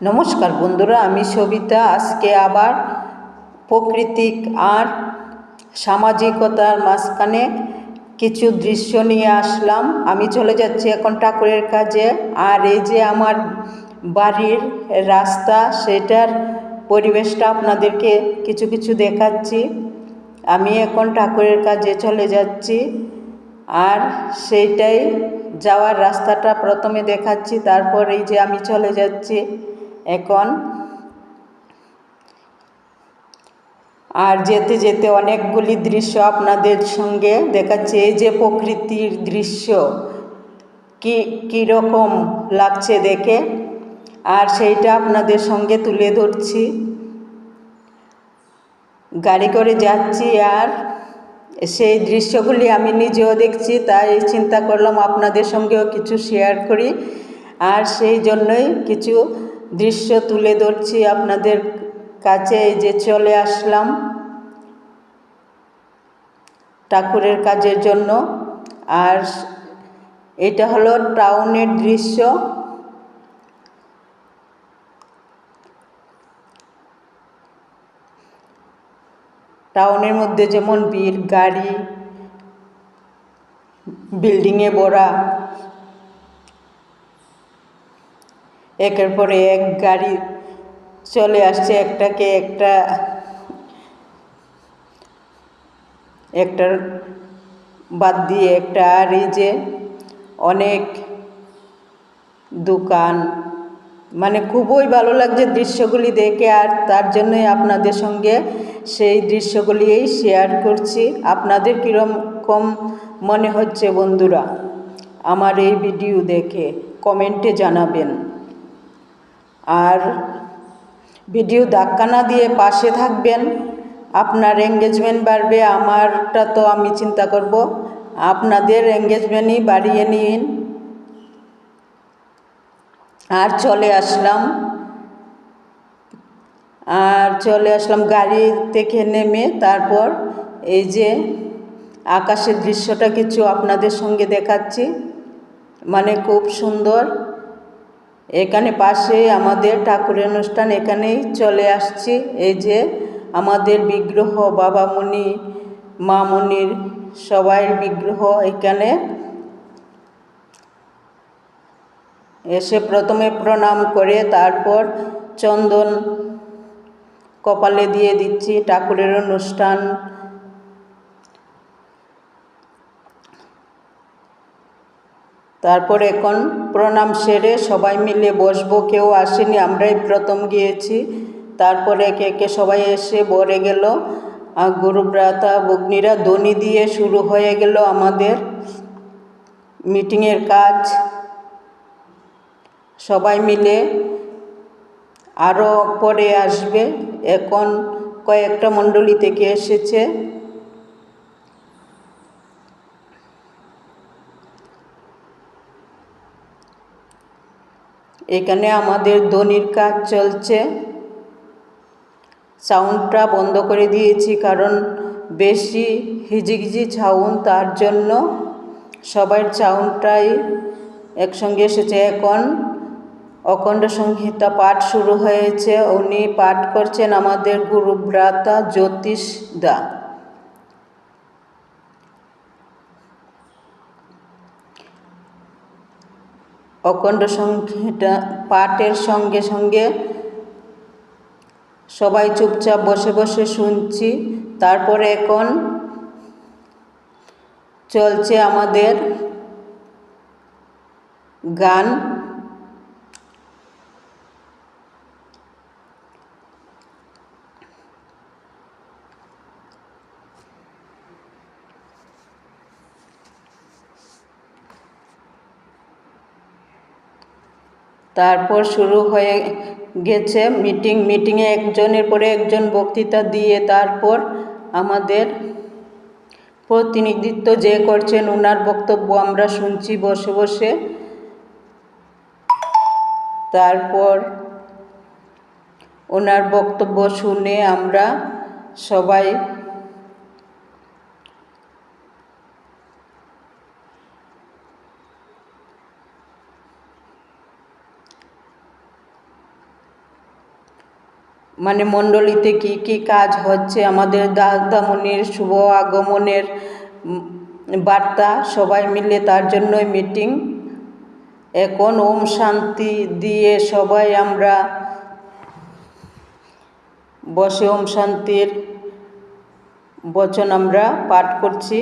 নমস্কার বন্ধুরা, আমি সবিতা। আজকে আবার প্রাকৃতিক আর সামাজিকতার মাঝখানে কিছু দৃশ্য নিয়ে আসলাম। আমি চলে যাচ্ছি এখন ঠাকুরের কাজে। আর এই যে আমার বাড়ির রাস্তা, সেটার পরিবেশটা আপনাদেরকে কিছু কিছু দেখাচ্ছি। আমি এখন ঠাকুরের কাজে চলে যাচ্ছি, আর সেইটাই যাওয়ার রাস্তাটা প্রথমে দেখাচ্ছি, তারপর এই যে আমি চলে যাচ্ছি এখন। আর যেতে যেতে অনেকগুলি দৃশ্য আপনাদের সঙ্গে দেখাচ্ছি। এই যে প্রকৃতির দৃশ্য কীরকম লাগছে দেখে, আর সেইটা আপনাদের সঙ্গে তুলে ধরছি। গাড়ি করে যাচ্ছি আর সেই দৃশ্যগুলি আমি নিজেও দেখছি, তাই চিন্তা করলাম আপনাদের সঙ্গেও কিছু শেয়ার করি। আর সেই জন্যই কিছু দৃশ্য তুলে ধরছি আপনাদের কাছে। এই যে চলে আসলাম ঠাকুরের কাজের জন্য। আর এটা হলো টাউনের দৃশ্য। টাউনের মধ্যে যেমন ভিড়, গাড়ি, বিল্ডিংয়ে ভরা, একের পরে এক গাড়ি চলে আসছে, একটার বাদ দিয়ে একটা। আর এই যে অনেক দোকান, মানে খুবই ভালো লাগছে দৃশ্যগুলি দেখে। আর তার জন্যই আপনাদের সঙ্গে সেই দৃশ্যগুলিই শেয়ার করছি। আপনাদের কীরকম মনে হচ্ছে বন্ধুরা আমার এই ভিডিও দেখে কমেন্টে জানাবেন। আর ভিডিও ধাক্কা না দিয়ে পাশে থাকবেন, আপনার এঙ্গেজমেন্ট বাড়বে। আমারটা তো আমি চিন্তা করব, আপনাদের এঙ্গেজমেন্টই বাড়িয়ে নিন। আর চলে আসলাম গাড়ি থেকে নেমে। তারপর এই যে আকাশের দৃশ্যটা কিছু আপনাদের সঙ্গে দেখাচ্ছি, মানে খুব সুন্দর। এখানে পাশে আমাদের ঠাকুরের অনুষ্ঠান, এখানেই চলে আসছি। এই যে আমাদের বিগ্রহ, বাবামণি, মামনির সবাই বিগ্রহ এখানে এসে প্রথমে প্রণাম করে তারপর চন্দন কপালে দিয়ে দিচ্ছি। ঠাকুরের অনুষ্ঠান, তারপর এখন প্রণাম সেরে সবাই মিলে বসবো। কেউ আসেনি, আমরাই প্রথম গিয়েছি। তারপরে একে একে সবাই এসে ভরে গেল। আর গুরুব্রাতা ভগ্নীরা ধ্বনি দিয়ে শুরু হয়ে গেল আমাদের মিটিংয়ের কাজ। সবাই মিলে আরও পরে আসবে, এখন কয়েকটা মণ্ডলী থেকে এসেছে। এখানে আমাদের ধ্বনির কাজ চলছে। সাউন্ডটা বন্ধ করে দিয়েছি, কারণ বেশি হিজিগিজি সাউন্ড, তার জন্য সবার সাউন্ডটাই একসঙ্গে এসেছে। এখন অখণ্ড সংহিতা পাঠ শুরু হয়েছে। উনি পাঠ করছেন আমাদের গুরুব্রাতা জ্যোতিষ দা। অখণ্ড সংহিতা পাঠের সঙ্গে সঙ্গে সবাই চুপচাপ বসে বসে শুনছি। তারপরে এখন চলছে আমাদের গান। তারপর শুরু হয়ে গেছে মিটিংয়ে একজনের পরে একজন বক্তৃতা দিয়ে তারপর আমাদের প্রতিনিধিত্ব যে করছেন ওনার বক্তব্য আমরা শুনছি বসে বসে। তারপর ওনার বক্তব্য শুনে আমরা সবাই মানে মণ্ডলীতে কি কি কাজ হচ্ছে, আমাদের দাদামণির শুভ আগমনের বার্তা, সবাই মিলে তার জন্যই মিটিং। এখন ওম শান্তি দিয়ে সবাই আমরা বসে ওম শান্তির বচন আমরা পাঠ করছি।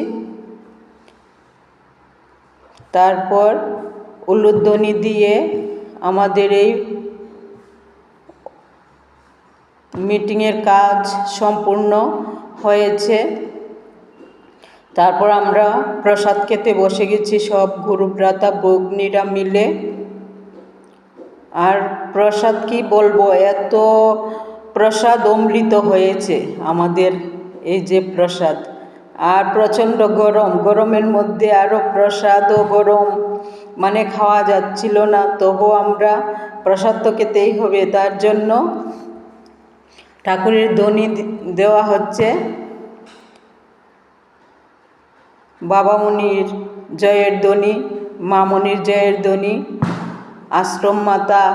তারপর উলুধ্বনি দিয়ে আমাদের এই মিটিংয়ের কাজ সম্পূর্ণ হয়েছে। তারপর আমরা প্রসাদ খেতে বসে গেছি সব গুরুভ্রাতা ভগ্নীরা মিলে। আর প্রসাদ কি বলবো, এত প্রসাদ অমৃত হয়েছে আমাদের এই যে প্রসাদ। আর প্রচণ্ড গরম, গরমের মধ্যে আরও প্রসাদও গরম, মানে খাওয়া যাচ্ছিল না। তবু আমরা প্রসাদ তো খেতেই হবে, তার জন্য ঠাকুরের ধ্বনি দেওয়া হচ্ছে। বাবামণির জয়ের ধ্বনি, মামণির জয়ের ধ্বনি, আশ্রম মাতা,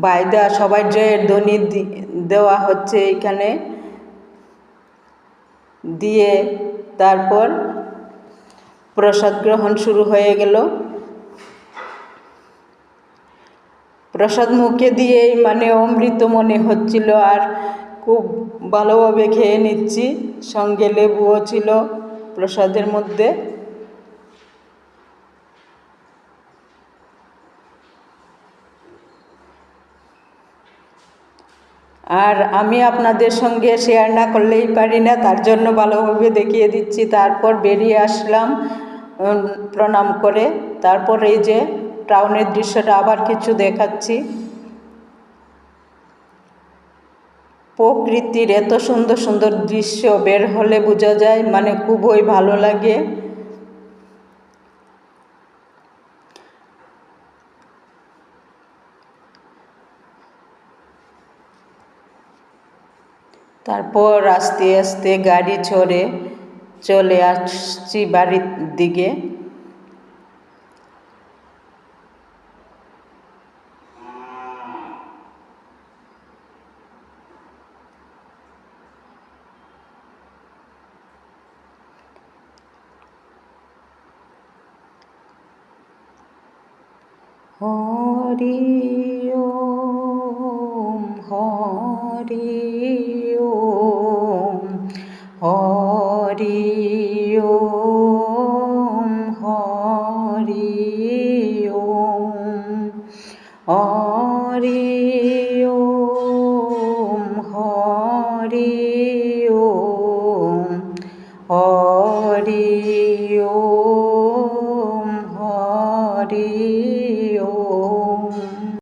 বাইদা, সবাই জয়ের ধ্বনি দেওয়া হচ্ছে এখানে। দিয়ে তারপর প্রসাদ গ্রহণ শুরু হয়ে গেল। প্রসাদ মুখে দিয়েই মানে অমৃত মনে হচ্ছিল, আর খুব ভালোভাবে খেয়ে নিচ্ছি। সঙ্গে লেবুও ছিল প্রসাদের মধ্যে। আর আমি আপনাদের সঙ্গে শেয়ার না করলেই পারি না, তার জন্য ভালোভাবে দেখিয়ে দিচ্ছি। তারপর বেরিয়ে আসলাম প্রণাম করে। তারপর এই যে টাউনের দৃশ্যটা আবার কিছু দেখাচ্ছি। প্রকৃতির এত সুন্দর সুন্দর দৃশ্য বের হলে বোঝা যায়, মানে খুবই ভালো লাগে। তারপর আস্তে আস্তে গাড়ি চড়ে চলে আসছি বাড়ির দিকে। হরি ওম, হরি ওম, হরি ওম, হরি ওম, হরি ওম, হরি ওম, হরি